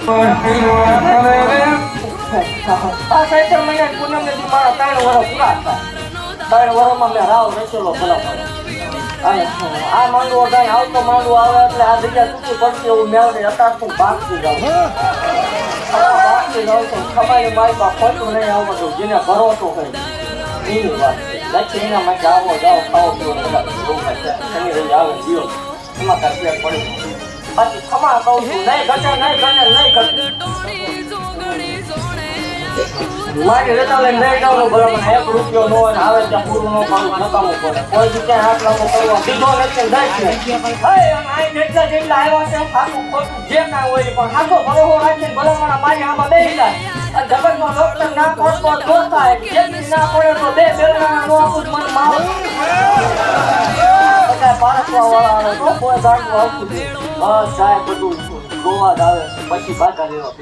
આ ચૈત્ર મહિના પૂનમ ને મારા 3 વર્ષ પૂરા હતા 3 વર્ષમાં મેં રાવ વેચેલો ભલા આ માંડવો ગાય આવતો માંડવો આવે એટલે આ જગ્યા તૂટી પડતી એવું મેળવી અત્યારથી ભાગતી જાઉં ખમાઈ મારી બા ખોટું નહીં આવતું જેને ભરો તો કઈ એની વાત લક્ષ્ય એના માટે આવો જાઓ ખાઓ પીવો બધા શનિ રવિ આવે જીવો એમાં કાંઈ ફેર પડી બાકી ખમા કહું છું નહીં ઘટે નહીં ગણે નહીં ઘટે મારી રજા લઈને નહીં જાઉં ભલે મને 1 રૂપિયો નો આવે ત્યાં પૂરું નો કામ નકામું પડે કોઈ જગ્યાએ હાથ લાગો કરવા બીજો નથી જાય છે જેટલા આવ્યા છે ખાતું ખોટું જે ના હોય પણ ખાતો ભરોહો રાખીને ભલે મને મારી આમાં બેસી જાય જગતમાં ડોક્ટર ના પડતો જો થાય જેટલી ના પડે તો 2 બેલના નો આપું મને મારો બધા પારસવા વાળા આવે તો કોઈ ગાડું આવતું બસ જાય બધું ગોવા જ આવે પછી બાકા લેવા